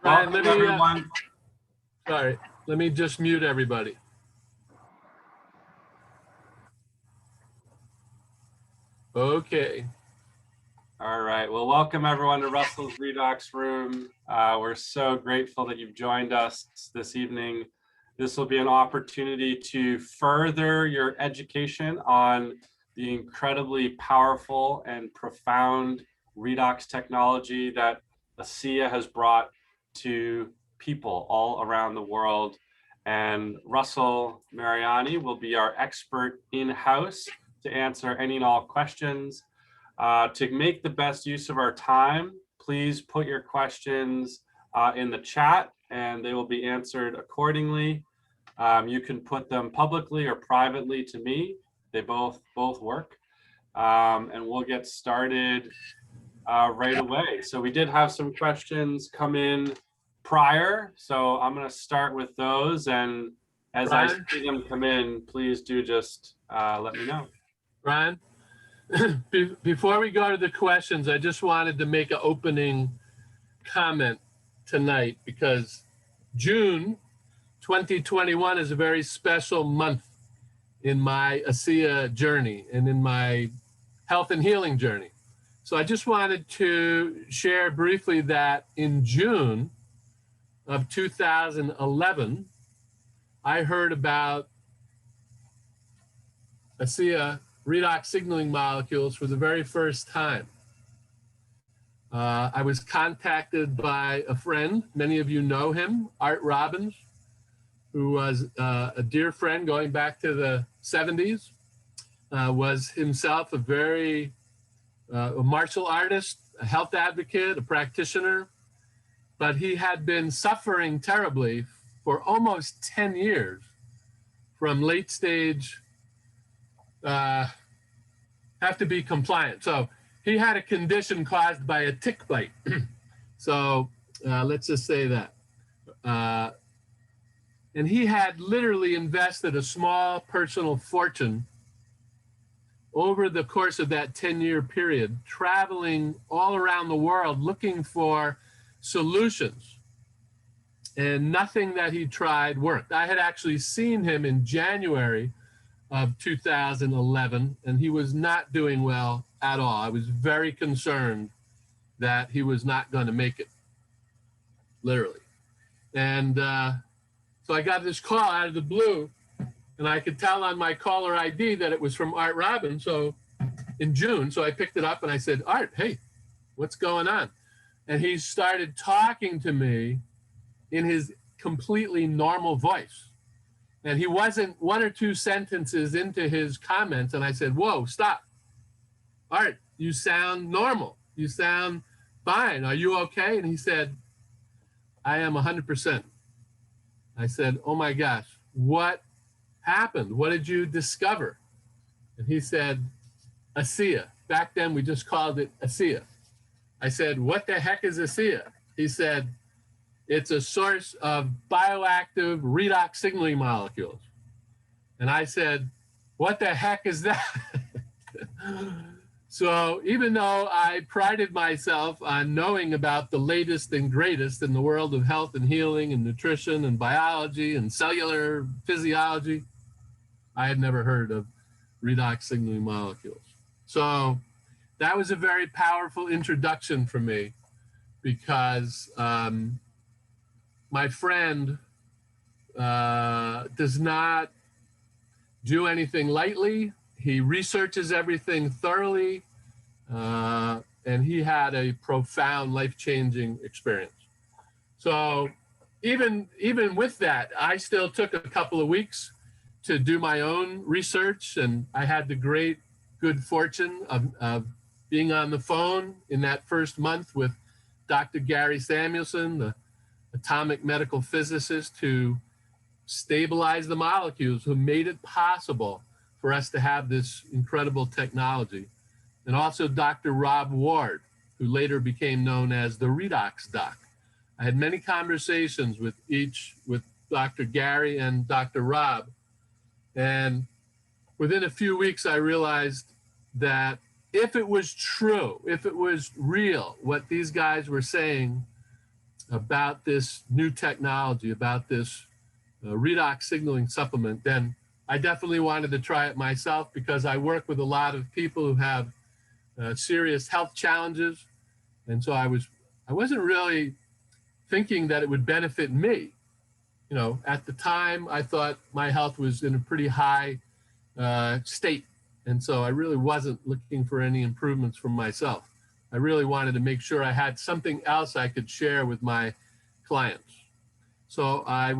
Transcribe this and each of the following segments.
Ryan, Welcome, everyone. Sorry, let me just mute everybody. Okay. All right. Well, welcome everyone to Russell's Redox Room. We're so grateful that you've joined us this evening. This will be an opportunity to further your education on the incredibly powerful and profound redox technology that Asea has brought to people all around the world. And Russell Mariani will be our expert in-house to answer any and all questions. To make the best use of our time, please put your questions in the chat and they will be answered accordingly. You can put them publicly or privately to me. They both work. And we'll get started right away. So we did have some questions come in prior, so I'm going to start with those. And as Ryan? I see them come in, please do just let me know. Ryan, before we go to the questions, I just wanted to make an opening comment tonight because June 2021 is a very special month in my Asea journey and in my health and healing journey. So I just wanted to share briefly that in June of 2011, I heard about Asea redox signaling molecules for the very first time. I was contacted by a friend, many of you know him, Art Robbins, who was a dear friend going back to the 70s, was himself a very a martial artist, a health advocate, a practitioner, but he had been suffering terribly for almost 10 years from late stage have to be compliant. So he had a condition caused by a tick bite. So let's just say that. And he had literally invested a small personal fortune over the course of that 10-year period, traveling all around the world looking for solutions. And nothing that he tried worked. I had actually seen him in January of 2011, and he was not doing well at all. I was very concerned that he was not going to make it, literally. And so I got this call out of the blue, and I could tell on my caller ID that it was from Art Robbins, so in June. So I picked it up and I said, Art, hey, what's going on? And he started talking to me in his completely normal voice. And he wasn't one or two sentences into his comments, and I said, whoa, stop. Art, you sound normal. You sound fine. Are you okay? And he said, I am 100%. I said, oh my gosh, what happened? What did you discover? And he said, Asea. Back then, we just called it Asea. I said, what the heck is Asea? He said, it's a source of bioactive redox signaling molecules. And I said, what the heck is that? So even though I prided myself on knowing about the latest and greatest in the world of health and healing and nutrition and biology and cellular physiology, I had never heard of redox signaling molecules. So that was a very powerful introduction for me because my friend does not do anything lightly. He researches everything thoroughly, and he had a profound life-changing experience. So even with that, I still took a couple of weeks to do my own research, and I had the great good fortune of being on the phone in that first month with Dr. Gary Samuelson, the atomic medical physicist who stabilized the molecules, who made it possible for us to have this incredible technology. And also Dr. Rob Ward, who later became known as the Redox Doc. I had many conversations with Dr. Gary and Dr. Rob. And within a few weeks, I realized that if it was true, if it was real, what these guys were saying, about this new technology, about this redox signaling supplement, then I definitely wanted to try it myself, because I work with a lot of people who have serious health challenges. And so I wasn't really thinking that it would benefit me. You know, at the time, I thought my health was in a pretty high state. And so I really wasn't looking for any improvements for myself. I really wanted to make sure I had something else I could share with my clients. So I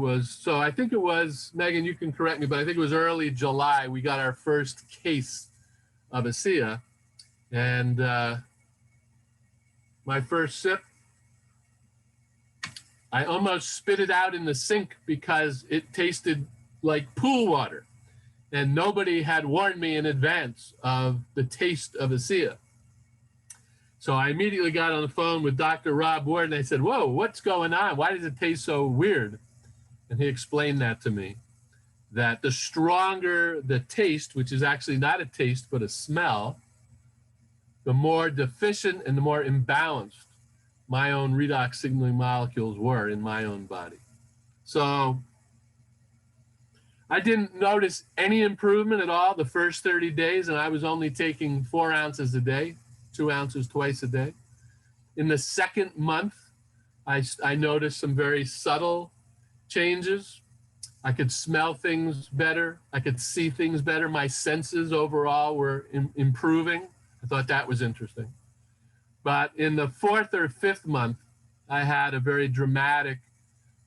think it was, Megan, you can correct me, but I think it was early July, we got our first case of Asea. And my first sip, I almost spit it out in the sink because it tasted like pool water. And nobody had warned me in advance of the taste of Asea. So I immediately got on the phone with Dr. Rob Ward, and I said, whoa, what's going on? Why does it taste so weird? And he explained that to me, that the stronger the taste, which is actually not a taste, but a smell, the more deficient and the more imbalanced my own redox signaling molecules were in my own body. So I didn't notice any improvement at all the first 30 days, and I was only taking 4 ounces a day, 2 ounces twice a day. In the second month, I noticed some very subtle changes. I could smell things better. I could see things better. My senses overall were improving. I thought that was interesting. But in the 4th or 5th month, I had a very dramatic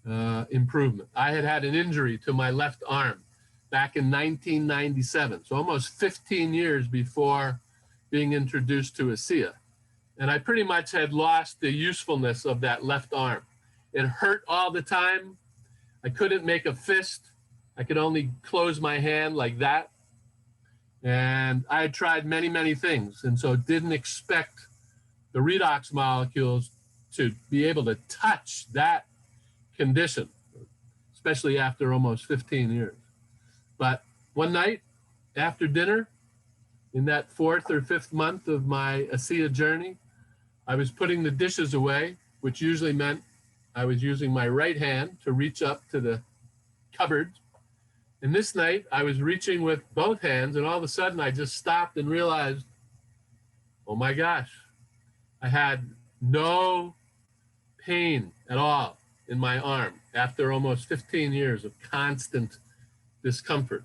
improvement. I had an injury to my left arm back in 1997, so almost 15 years before being introduced to Asea. And I pretty much had lost the usefulness of that left arm. It hurt all the time. I couldn't make a fist. I could only close my hand like that. And I had tried many, many things, and so didn't expect the redox molecules to be able to touch that condition, especially after almost 15 years. But one night after dinner, in that 4th or 5th month of my Asea journey, I was putting the dishes away, which usually meant I was using my right hand to reach up to the cupboard. And this night, I was reaching with both hands, and all of a sudden, I just stopped and realized, oh my gosh, I had no pain at all in my arm after almost 15 years of constant discomfort.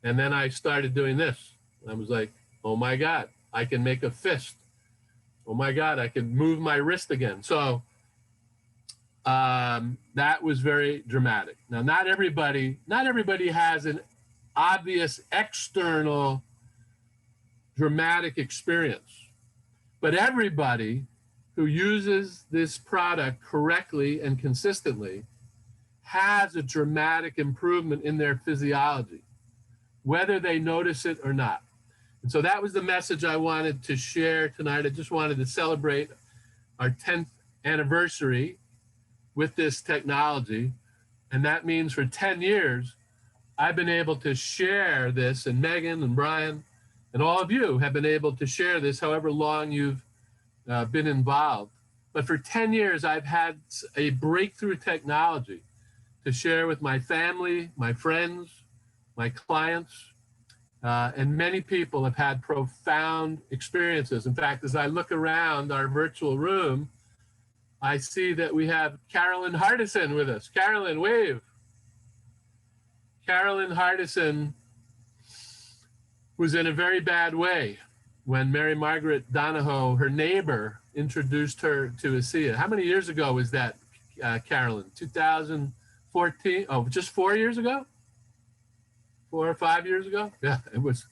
And then I started doing this. I was like, oh my God, I can make a fist. Oh my God, I can move my wrist again. So that was very dramatic. Now, not everybody has an obvious external dramatic experience, but everybody who uses this product correctly and consistently has a dramatic improvement in their physiology, whether they notice it or not. And so that was the message I wanted to share tonight. I just wanted to celebrate our 10th anniversary with this technology. And that means for 10 years, I've been able to share this, and Megan and Brian and all of you have been able to share this however long you've been involved. But for 10 years, I've had a breakthrough technology to share with my family, my friends, my clients, and many people have had profound experiences. In fact, as I look around our virtual room, I see that we have Carolyn Hardison with us. Carolyn, wave. Carolyn Hardison was in a very bad way when Mary Margaret Donahoe, her neighbor, introduced her to Asea. How many years ago was that, Carolyn? 2014? Oh, just 4 years ago? 4 or 5 years ago? Yeah, it was.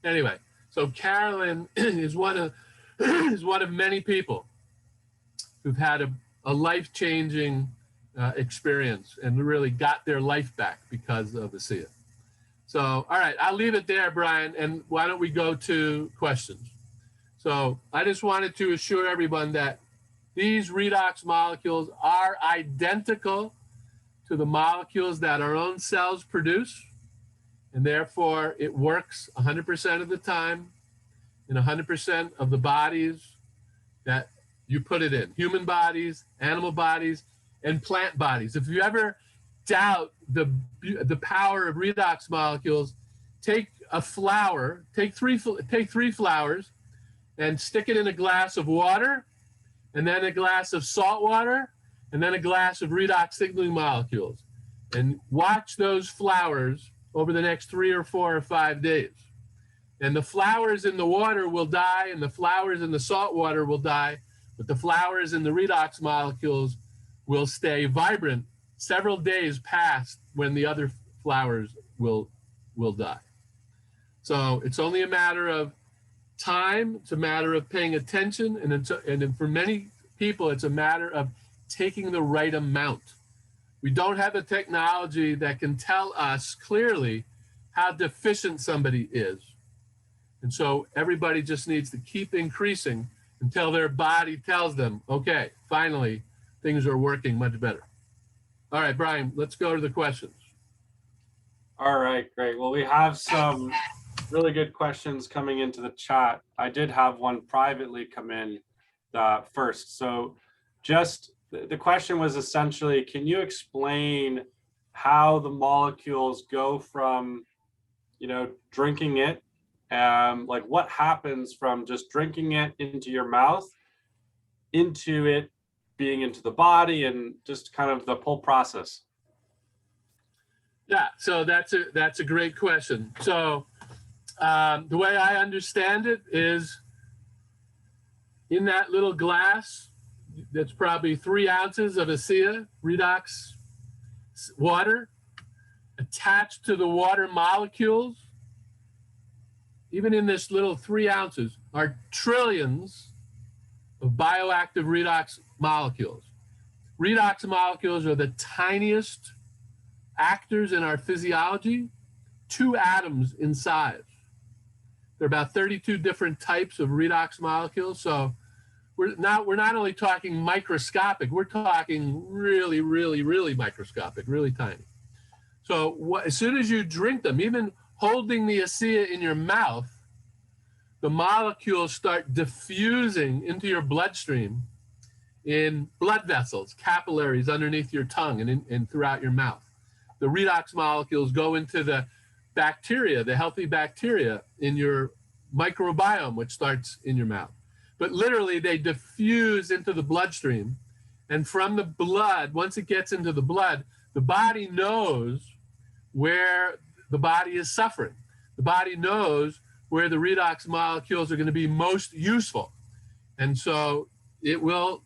Anyway, so Carolyn is one of many people who've had a life-changing experience and really got their life back because of Asea. So, all right, I'll leave it there, Brian, and why don't we go to questions? So I just wanted to assure everyone that these redox molecules are identical to the molecules that our own cells produce, and therefore it works 100% of the time in 100% of the bodies that you put it in, human bodies, animal bodies, and plant bodies. If you ever doubt the power of redox molecules, take a flower, take three flowers, and stick it in a glass of water, and then a glass of salt water, and then a glass of redox signaling molecules, and watch those flowers over the next 3 or 4 or 5 days. And the flowers in the water will die, and the flowers in the salt water will die, but the flowers in the redox molecules will stay vibrant several days past when the other flowers will die. So it's only a matter of time, it's a matter of paying attention, and for many people, it's a matter of taking the right amount. We don't have a technology that can tell us clearly how deficient somebody is. And so everybody just needs to keep increasing until their body tells them, okay, finally, things are working much better. All right, Brian, let's go to the questions. All right, great. Well, we have some really good questions coming into the chat. I did have one privately come in first. So just the question was essentially, can you explain how the molecules go from, drinking it, like what happens from just drinking it into your mouth, into it being into the body, and just kind of the whole process? Yeah, so that's a great question. So the way I understand it is, in that little glass, that's probably 3 ounces of Asea redox water. Attached to the water molecules, even in this little 3 ounces, are trillions of bioactive redox molecules. Redox molecules are the tiniest actors in our physiology, 2 atoms in size. There are about 32 different types of redox molecules. So we're not only talking microscopic, we're talking really, really, really microscopic, really tiny. So as soon as you drink them, even holding the Asea in your mouth, the molecules start diffusing into your bloodstream in blood vessels, capillaries underneath your tongue and throughout your mouth. The redox molecules go into the bacteria, the healthy bacteria in your microbiome, which starts in your mouth. But literally, they diffuse into the bloodstream. And from the blood, once it gets into the blood, the body knows where the body is suffering. The body knows where the redox molecules are going to be most useful. And so it will,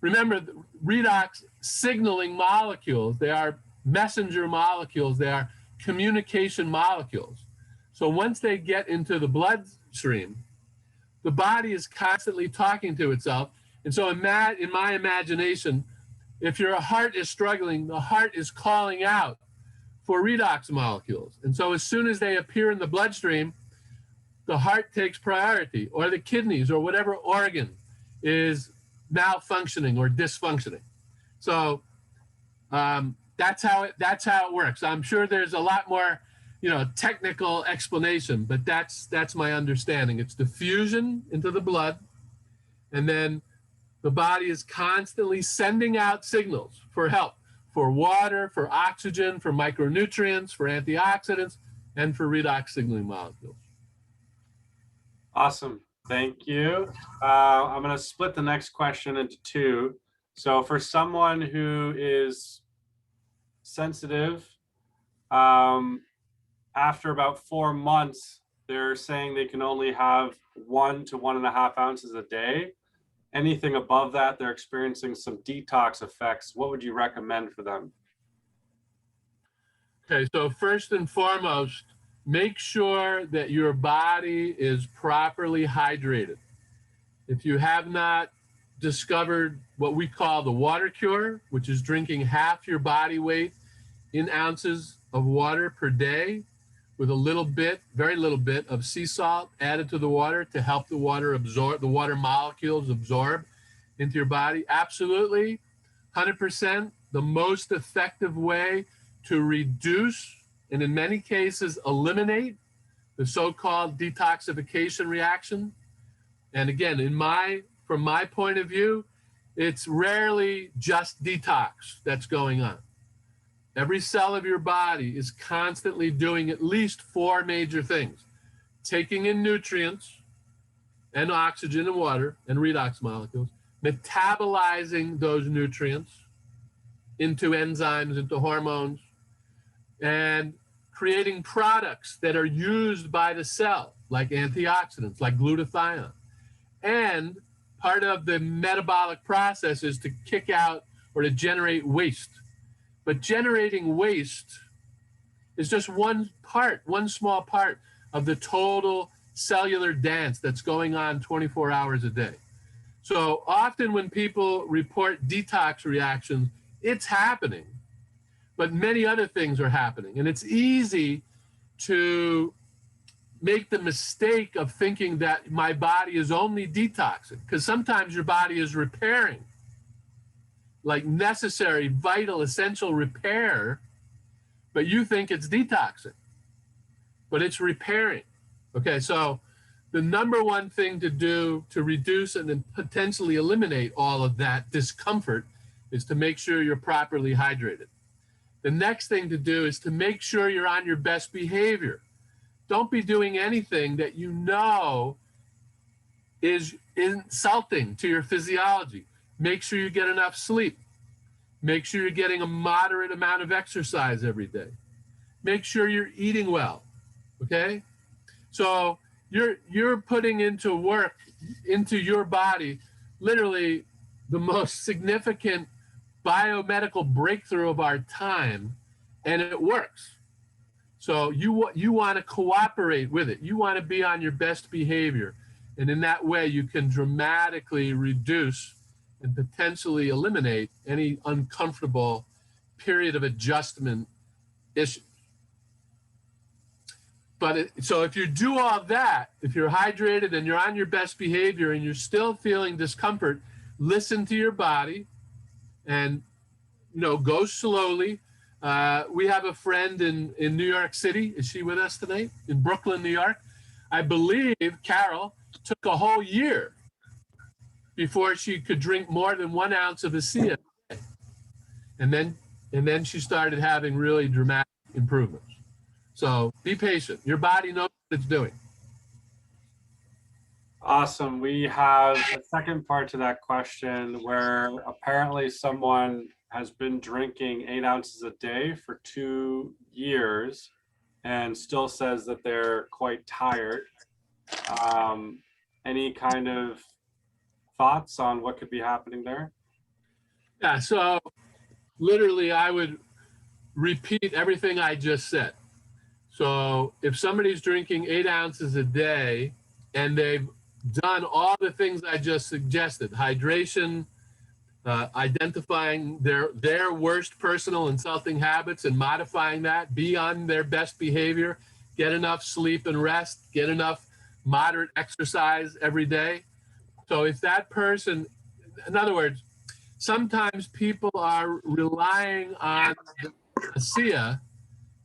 remember, redox signaling molecules, they are messenger molecules, they are communication molecules. So once they get into the bloodstream, the body is constantly talking to itself. And so in my imagination, if your heart is struggling, the heart is calling out for redox molecules. And so as soon as they appear in the bloodstream, the heart takes priority, or the kidneys, or whatever organ is malfunctioning or dysfunctioning. So that's how it works. I'm sure there's a lot more, technical explanation, but that's my understanding. It's diffusion into the blood, and then the body is constantly sending out signals for help, for water, for oxygen, for micronutrients, for antioxidants, and for redox signaling molecules. Awesome. Thank you. I'm going to split the next question into 2. So for someone who is sensitive, after about 4 months, they're saying they can only have 1 to 1.5 ounces a day. Anything above that, they're experiencing some detox effects. What would you recommend for them? Okay, so first and foremost, make sure that your body is properly hydrated. If you have not discovered what we call the water cure, which is drinking half your body weight in ounces of water per day with a little bit, very little bit of sea salt added to the water to help the water absorb, the water molecules absorb into your body. Absolutely, 100%, the most effective way to reduce, and in many cases eliminate, the so-called detoxification reaction. And again, from my point of view, It's rarely just detox that's going on. Every cell of your body is constantly doing at least 4 major things: taking in nutrients and oxygen and water and redox molecules, metabolizing those nutrients into enzymes, into hormones, and creating products that are used by the cell, like antioxidants, like glutathione. And part of the metabolic process is to kick out or to generate waste. But generating waste is just one part, one small part of the total cellular dance that's going on 24 hours a day. So often when people report detox reactions, it's happening, but many other things are happening. And it's easy to make the mistake of thinking that my body is only detoxing, because sometimes your body is repairing, like necessary, vital, essential repair, but you think it's detoxing, but it's repairing. Okay, so the number one thing to do to reduce and then potentially eliminate all of that discomfort is to make sure you're properly hydrated. The next thing to do is to make sure you're on your best behavior. Don't be doing anything that you know is insulting to your physiology. Make sure you get enough sleep. Make sure you're getting a moderate amount of exercise every day. Make sure you're eating well, okay? So you're putting into work, into your body, literally the most significant biomedical breakthrough of our time, and it works. So you want to cooperate with it. You want to be on your best behavior. And in that way, you can dramatically reduce and potentially eliminate any uncomfortable period of adjustment issue. But so if you do all that, if you're hydrated and you're on your best behavior and you're still feeling discomfort, listen to your body and, go slowly. We have a friend in New York City. Is she with us tonight? In Brooklyn, New York. I believe Carol took a whole year before she could drink more than 1 ounce of Asea. And then she started having really dramatic improvements. So be patient. Your body knows what it's doing. Awesome. We have a second part to that question where apparently someone has been drinking 8 ounces a day for 2 years and still says that they're quite tired. Any kind of thoughts on what could be happening there? Yeah, so literally I would repeat everything I just said. So if somebody's drinking 8 ounces a day and they've done all the things I just suggested, hydration, identifying their worst personal insulting habits and modifying that, be on their best behavior, get enough sleep and rest, get enough moderate exercise every day. So if that person, in other words, sometimes people are relying on Asea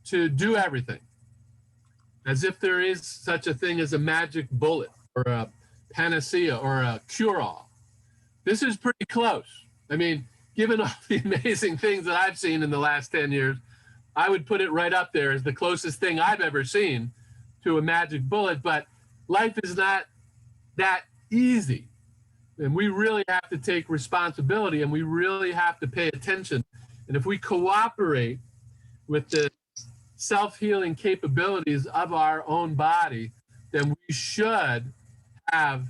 to do everything, as if there is such a thing as a magic bullet or a panacea or a cure-all. This is pretty close. I mean, given all the amazing things that I've seen in the last 10 years, I would put it right up there as the closest thing I've ever seen to a magic bullet, but life is not that easy. And we really have to take responsibility and we really have to pay attention. And if we cooperate with the self-healing capabilities of our own body, then we should have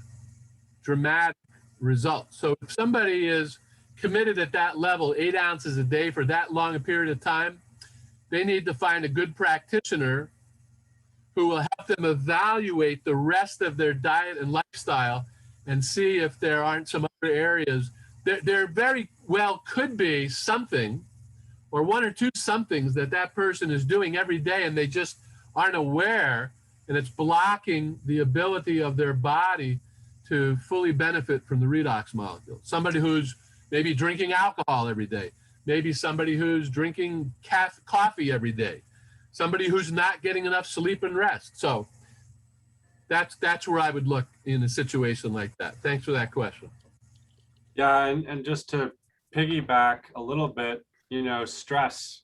dramatic results. So if somebody is committed at that level, 8 ounces a day for that long a period of time, they need to find a good practitioner who will help them evaluate the rest of their diet and lifestyle and see if there aren't some other areas. There very well could be something or 1 or 2 somethings that person is doing every day and they just aren't aware, and it's blocking the ability of their body to fully benefit from the redox molecule. Somebody who's maybe drinking alcohol every day, maybe somebody who's drinking coffee every day, somebody who's not getting enough sleep and rest. So that's where I would look in a situation like that. Thanks for that question. Yeah, and just to piggyback a little bit, stress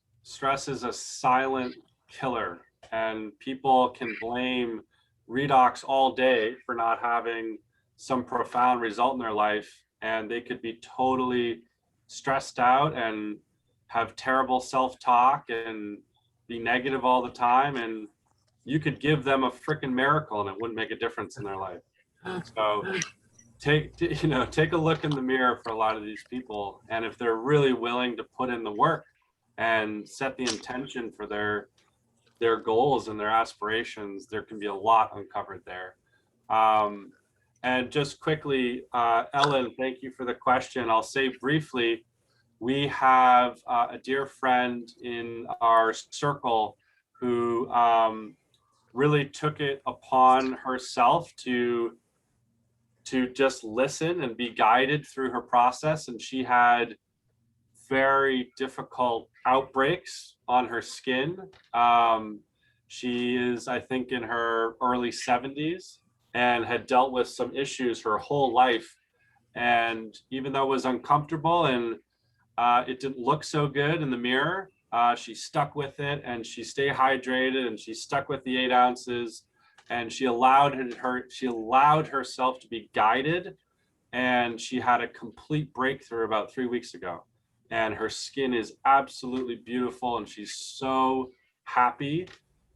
is a silent killer, and people can blame redox all day for not having some profound result in their life, and they could be totally stressed out and have terrible self-talk and be negative all the time, and you could give them a freaking miracle and it wouldn't make a difference in their life. So take a look in the mirror for a lot of these people, and if they're really willing to put in the work and set the intention for their goals and their aspirations, there can be a lot uncovered there. And just quickly, Ellen, thank you for the question. I'll say briefly, we have a dear friend in our circle who really took it upon herself to just listen and be guided through her process. And she had very difficult outbreaks on her skin. She is, I think, in her early 70s and had dealt with some issues her whole life. And even though it was uncomfortable and it didn't look so good in the mirror, she stuck with it, and she stayed hydrated, and she stuck with the 8 ounces, and she allowed herself to be guided, and she had a complete breakthrough about 3 weeks ago, and her skin is absolutely beautiful, and she's so happy,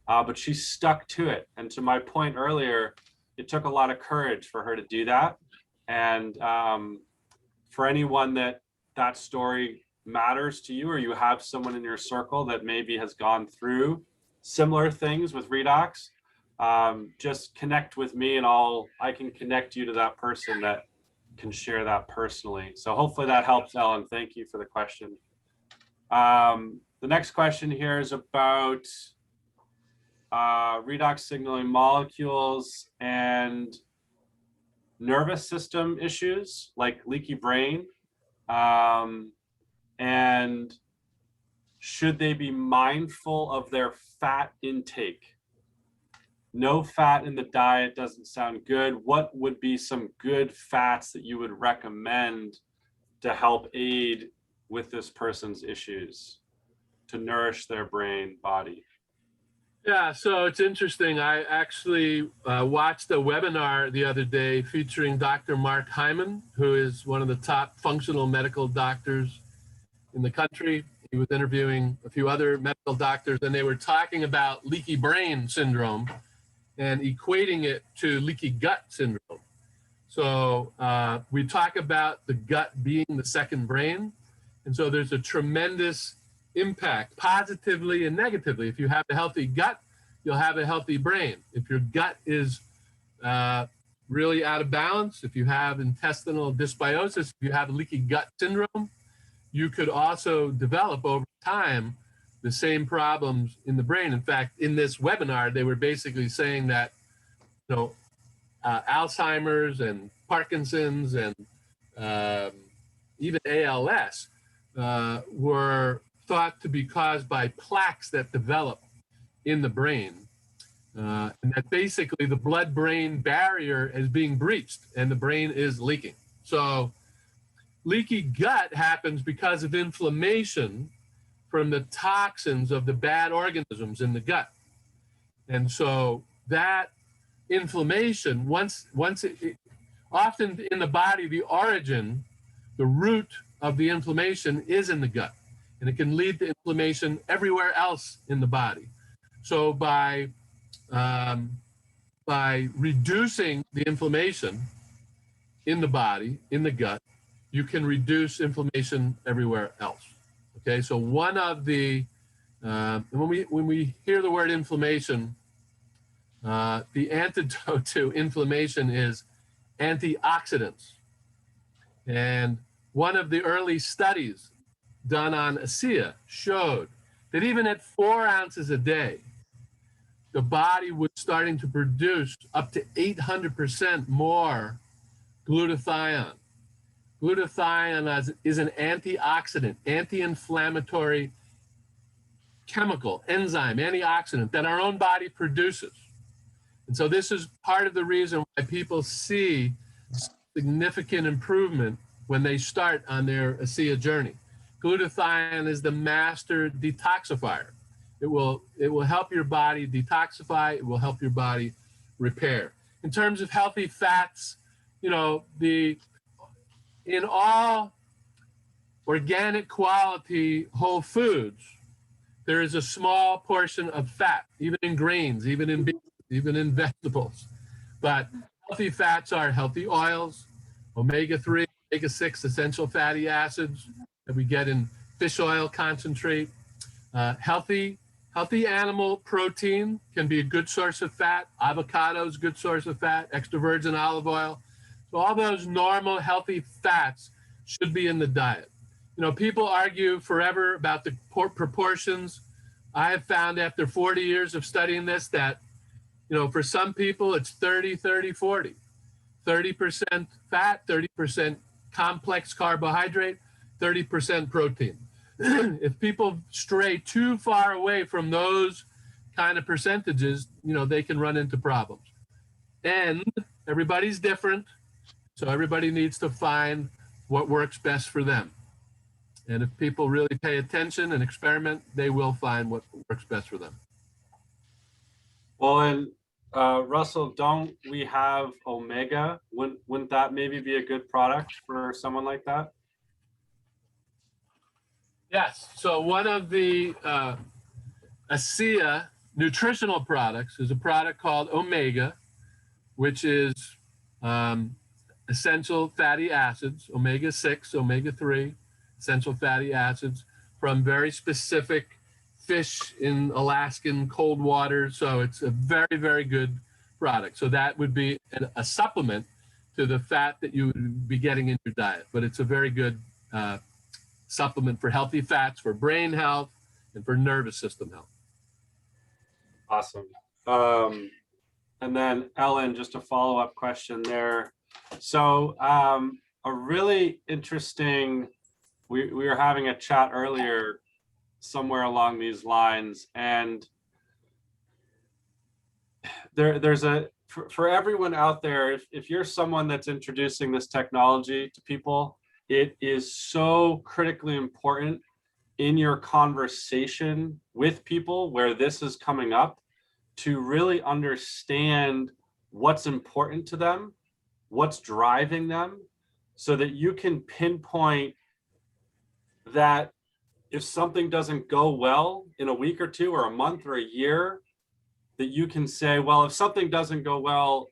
but she stuck to it. And to my point earlier, it took a lot of courage for her to do that. And for anyone that story matters to you, or you have someone in your circle that maybe has gone through similar things with redox, just connect with me, and I can connect you to that person that can share that personally. So hopefully that helps, Ellen. Thank you for the question. The next question here is about redox signaling molecules and nervous system issues like leaky brain. And should they be mindful of their fat intake? No fat in the diet doesn't sound good. What would be some good fats that you would recommend to help aid with this person's issues, to nourish their brain, body? Yeah, so it's interesting. I actually watched a webinar the other day featuring Dr. Mark Hyman, who is one of the top functional medical doctors in the country. He was interviewing a few other medical doctors, and they were talking about leaky brain syndrome and equating it to leaky gut syndrome. So we talk about the gut being the second brain. And so there's a tremendous impact, positively and negatively. If you have a healthy gut, you'll have a healthy brain. If your gut is really out of balance, if you have intestinal dysbiosis, if you have leaky gut syndrome, you could also develop over time the same problems in the brain. In fact, in this webinar, they were basically saying that, Alzheimer's and Parkinson's and even ALS were thought to be caused by plaques that develop in the brain. And that basically the blood-brain barrier is being breached and the brain is leaking. So leaky gut happens because of inflammation from the toxins of the bad organisms in the gut. And so that inflammation, often in the body, the origin, the root of the inflammation is in the gut, and it can lead to inflammation everywhere else in the body. So by reducing the inflammation in the body, in the gut, you can reduce inflammation everywhere else. Okay, so one of the when we hear the word inflammation, the antidote to inflammation is antioxidants. And one of the early studies done on Asea showed that even at 4 ounces a day, the body was starting to produce up to 800% more glutathione. Glutathione is an antioxidant, anti-inflammatory chemical, enzyme, antioxidant that our own body produces. And so this is part of the reason why people see significant improvement when they start on their Asea journey. Glutathione is the master detoxifier. It will help your body detoxify. It will help your body repair. In terms of healthy fats, you know, in all organic quality whole foods, there is a small portion of fat, even in grains, even in beans, even in vegetables. But healthy fats are healthy oils, omega-3, omega-6 essential fatty acids that we get in fish oil concentrate. Healthy animal protein can be a good source of fat. Avocado is a good source of fat, extra virgin olive oil. So all those normal healthy fats should be in the diet. You know, people argue forever about the proportions. I have found after 40 years of studying this that, you know, for some people it's 30, 30, 40. 30% fat, 30% complex carbohydrate, 30% protein. If people stray too far away from those kind of percentages, you know, they can run into problems. And everybody's different, so everybody needs to find what works best for them. And if people really pay attention and experiment, they will find what works best for them. Well, and Russell, don't we have omega? Wouldn't that maybe be a good product for someone like that? Yes. So one of the Asea nutritional products is a product called Omega, which is essential fatty acids, omega-6, omega-3, essential fatty acids from very specific fish in Alaskan cold water. So it's a very, very good product. So that would be a supplement to the fat that you would be getting in your diet. But it's a very good supplement for healthy fats, for brain health, and for nervous system health. Awesome. And then Ellen, just a follow-up question there. So a really interesting, we were having a chat earlier somewhere along these lines, and there's for everyone out there, if you're someone that's introducing this technology to people, it is so critically important in your conversation with people where this is coming up to really understand what's important to them, what's driving them, so that you can pinpoint that if something doesn't go well in a week or two or a month or a year, that you can say, well, if something doesn't go well,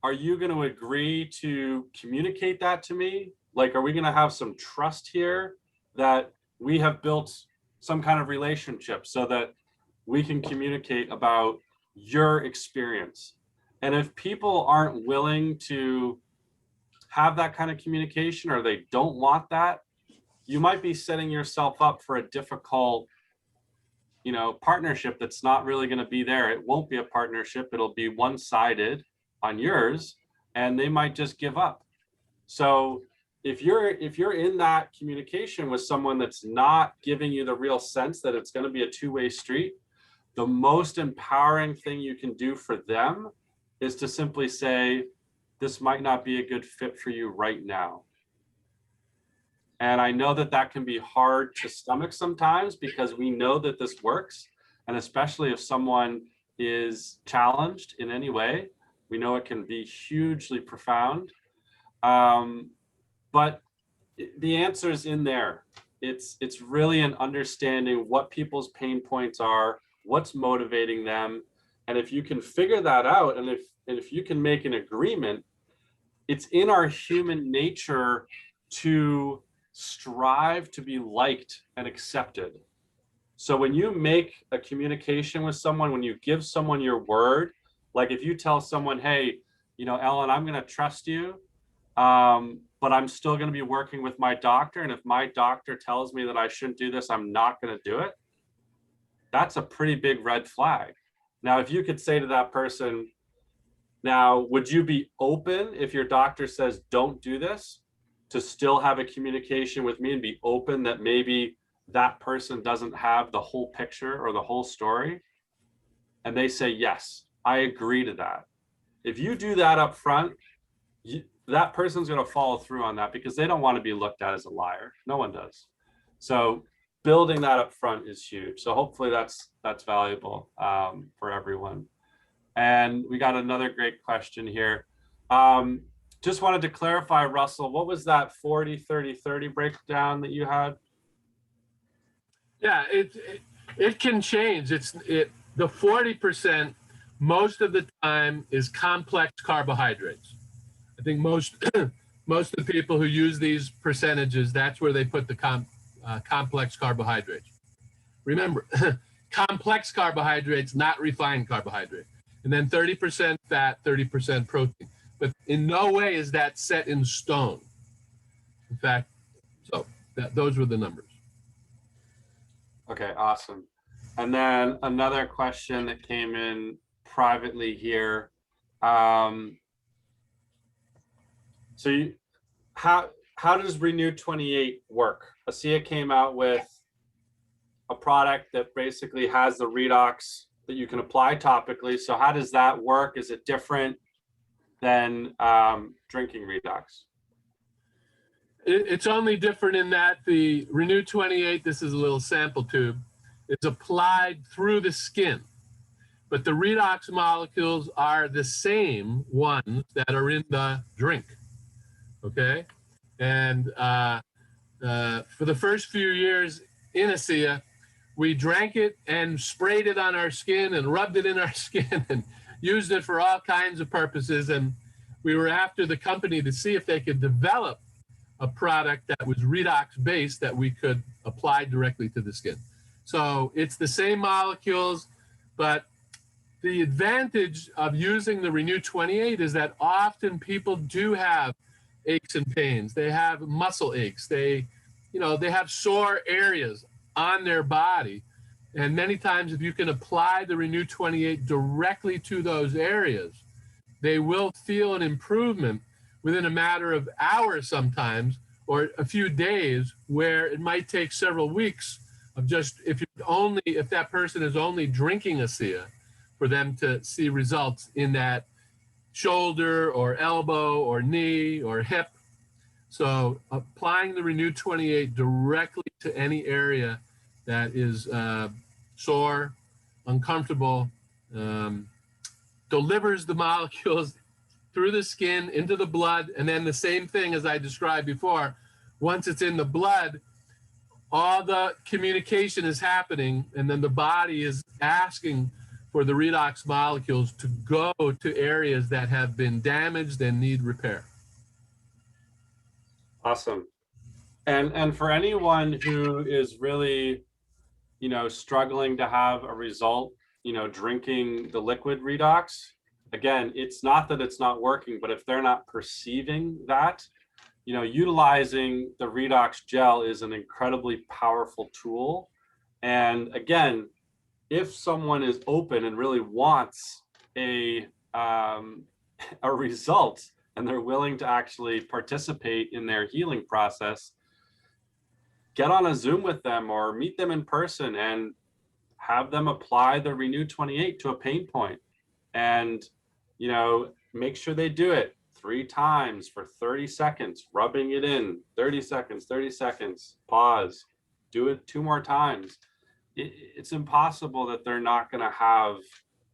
are you going to agree to communicate that to me? Like, are we going to have some trust here that we have built some kind of relationship so that we can communicate about your experience? And if people aren't willing to have that kind of communication, or they don't want that, you might be setting yourself up for a difficult, you know, partnership that's not really going to be there. It won't be a partnership. It'll be one-sided on yours, and they might just give up. So if you're in that communication with someone that's not giving you the real sense that it's going to be a two-way street, the most empowering thing you can do for them is to simply say, this might not be a good fit for you right now. And I know that that can be hard to stomach sometimes, because we know that this works. And especially if someone is challenged in any way, we know it can be hugely profound. But the answer is in there. It's really an understanding what people's pain points are, what's motivating them. And if you can figure that out, and if you can make an agreement, it's in our human nature to strive to be liked and accepted. So when you make a communication with someone, when you give someone your word, like if you tell someone, hey, you know, Ellen, I'm going to trust you, but I'm still going to be working with my doctor. And if my doctor tells me that I shouldn't do this, I'm not going to do it. That's a pretty big red flag. Now, if you could say to that person, now, would you be open if your doctor says, don't do this, to still have a communication with me and be open that maybe that person doesn't have the whole picture or the whole story? And they say, yes, I agree to that. If you do that up front, that person's going to follow through on that because they don't want to be looked at as a liar. No one does. So building that up front is huge. So hopefully that's valuable for everyone. And we got another great question here. Just wanted to clarify, Russell, what was that 40, 30, 30 breakdown that you had? Yeah, it can change. The 40% most of the time is complex carbohydrates. I think most most of the people who use these percentages, that's where they put the complex carbohydrates. Remember, complex carbohydrates, not refined carbohydrate. And then 30% fat, 30% protein. But in no way is that set in stone. In fact, so those were the numbers. Okay, awesome. And then another question that came in privately here. So how does Renew 28 work? Asea came out with a product that basically has the redox that you can apply topically. So how does that work? Is it different than drinking redox? It's only different in that the Renew 28, this is a little sample tube, is applied through the skin. But the redox molecules are the same ones that are in the drink, okay? And for the first few years in Asea, we drank it and sprayed it on our skin and rubbed it in our skin and used it for all kinds of purposes. And we were after the company to see if they could develop a product that was redox based that we could apply directly to the skin. So it's the same molecules, but the advantage of using the Renew 28 is that often people do have aches and pains. They have muscle aches. They have sore areas on their body. And many times if you can apply the Renew 28 directly to those areas, they will feel an improvement within a matter of hours sometimes, or a few days, where it might take several weeks of just, if that person is only drinking Asea, for them to see results in that shoulder or elbow or knee or hip. So applying the Renew 28 directly to any area that is sore, uncomfortable, delivers the molecules through the skin into the blood, and then the same thing as I described before. Once it's in the blood, all the communication is happening, and then the body is asking for the redox molecules to go to areas that have been damaged and need repair. Awesome. And for anyone who is really, struggling to have a result, drinking the liquid redox, again, it's not that it's not working, but if they're not perceiving that, utilizing the redox gel is an incredibly powerful tool. And again, if someone is open and really wants a result and they're willing to actually participate in their healing process, get on a Zoom with them or meet them in person and have them apply the Renew 28 to a pain point, and make sure they do it 3 times for 30 seconds, rubbing it in, 30 seconds, pause, do it 2 more times. It's impossible that they're not going to have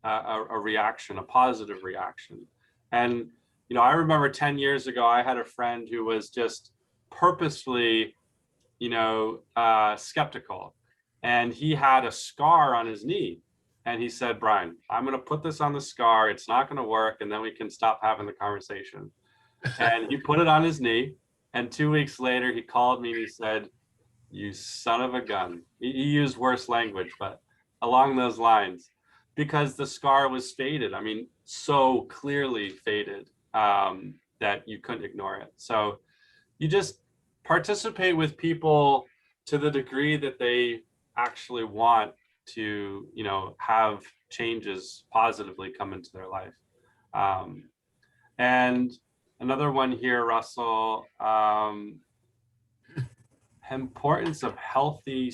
a reaction, a positive reaction. And I remember 10 years ago, I had a friend who was just purposefully skeptical, and he had a scar on his knee, and he said, Brian, I'm going to put this on the scar, it's not going to work, and then we can stop having the conversation. And he put it on his knee, and 2 weeks later he called me and he said, you son of a gun. He used worse language, but along those lines, because the scar was faded. I mean, so clearly faded that you couldn't ignore it. So you just participate with people to the degree that they actually want to, have changes positively come into their life. And another one here, Russell, importance of healthy,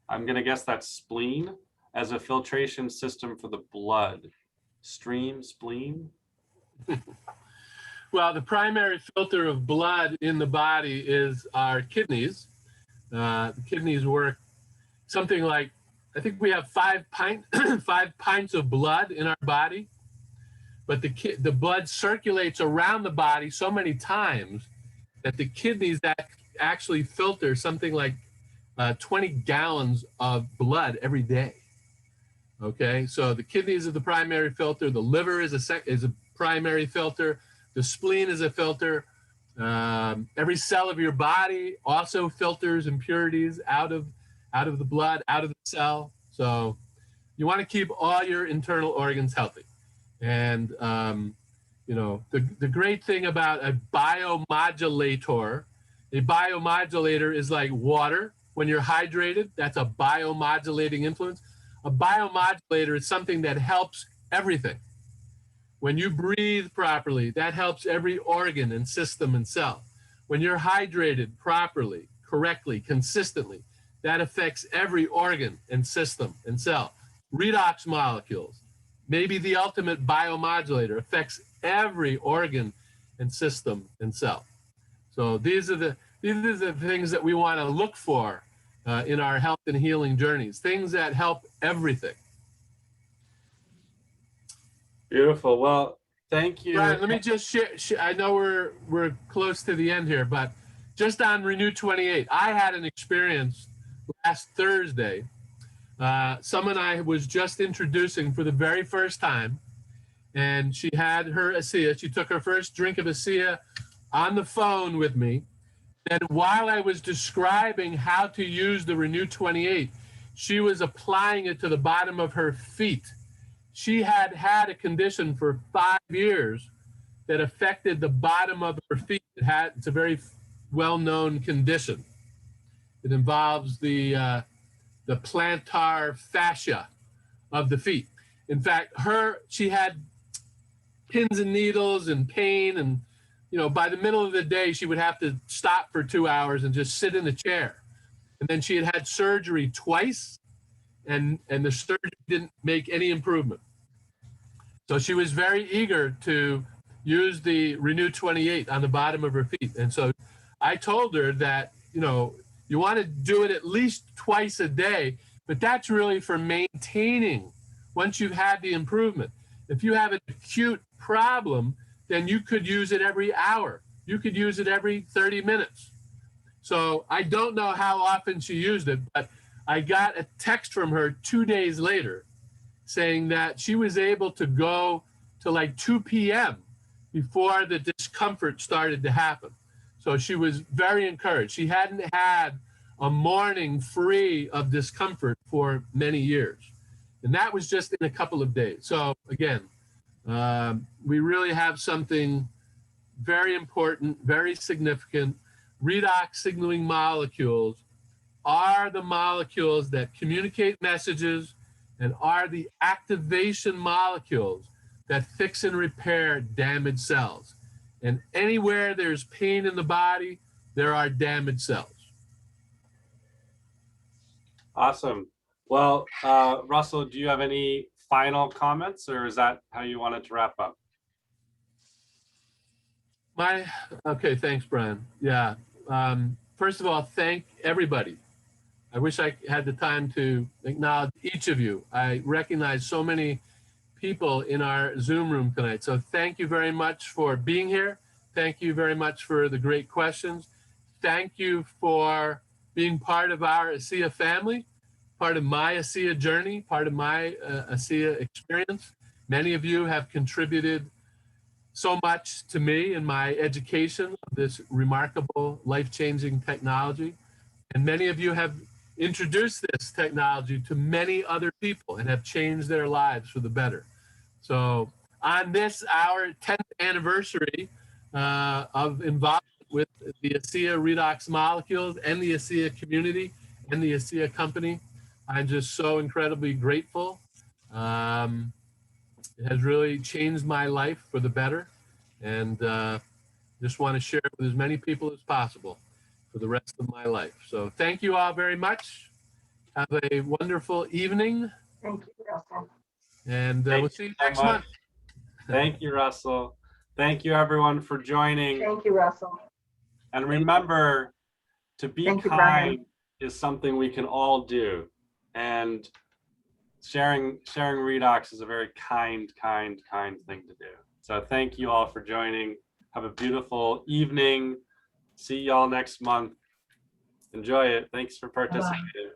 I'm going to guess that's spleen as a filtration system for the blood. Spleen? Well, the primary filter of blood in the body is our kidneys. The kidneys work something like, I think we have 5 pints of blood in our body, but the blood circulates around the body so many times that the kidneys actually filter something like 20 gallons of blood every day. Okay, so the kidneys are the primary filter. The liver is a primary filter. The spleen is a filter. Every cell of your body also filters impurities out of the blood, out of the cell. So you want to keep all your internal organs healthy. And you know, the great thing about a biomodulator is like water. When you're hydrated, that's a biomodulating influence. A biomodulator is something that helps everything. When you breathe properly, that helps every organ and system and cell. When you're hydrated properly, correctly, consistently, that affects every organ and system and cell. Redox molecules, maybe the ultimate biomodulator, affects every organ and system and cell. So these are the things that we want to look for in our health and healing journeys, things that help everything. Beautiful. Well, thank you. Brian, let me just share. I know we're close to the end here, but just on Renew 28, I had an experience last Thursday. Someone I was just introducing for the very first time, and she had her Asea. She took her first drink of Asea on the phone with me. And while I was describing how to use the Renew 28, she was applying it to the bottom of her feet. She had had a condition for 5 years that affected the bottom of her feet. It's a very well-known condition. It involves the plantar fascia of the feet. In fact, she had pins and needles and pain, and by the middle of the day, she would have to stop for 2 hours and just sit in a chair. And then she had surgery twice, and the surgery didn't make any improvement. So she was very eager to use the Renew 28 on the bottom of her feet. And so I told her that, you want to do it at least twice a day, but that's really for maintaining once you've had the improvement. If you have an acute problem, then you could use it every hour. You could use it every 30 minutes. So I don't know how often she used it, but I got a text from her 2 days later saying that she was able to go to like 2 p.m. before the discomfort started to happen. So she was very encouraged. She hadn't had a morning free of discomfort for many years. And that was just in a couple of days. So again, we really have something very important, very significant. Redox signaling molecules are the molecules that communicate messages and are the activation molecules that fix and repair damaged cells. And anywhere there's pain in the body, there are damaged cells. Awesome. Well, Russell, do you have any final comments, or is that how you wanted to wrap up? Okay, thanks, Brian. Yeah. First of all, thank everybody. I wish I had the time to acknowledge each of you. I recognize so many people in our Zoom room tonight. So thank you very much for being here. Thank you very much for the great questions. Thank you for being part of our Asea family, part of my Asea journey, part of my Asea experience. Many of you have contributed so much to me in my education of this remarkable, life-changing technology. And many of you have introduced this technology to many other people and have changed their lives for the better. So on this, our 10th anniversary of involvement with the Asea Redox molecules and the Asea community and the Asea company, I'm just so incredibly grateful. It has really changed my life for the better, and just want to share it with as many people as possible for the rest of my life. So thank you all very much. Have a wonderful evening. Thank you, Russell. And we'll see you next month. Thank you, Russell. Thank you, everyone, for joining. Thank you, Russell. And remember, to be Thank you, Brian. kind is something we can all do. And sharing redox is a very kind thing to do. So thank you all for joining. Have a beautiful evening. See y'all next month. Enjoy it. Thanks for participating.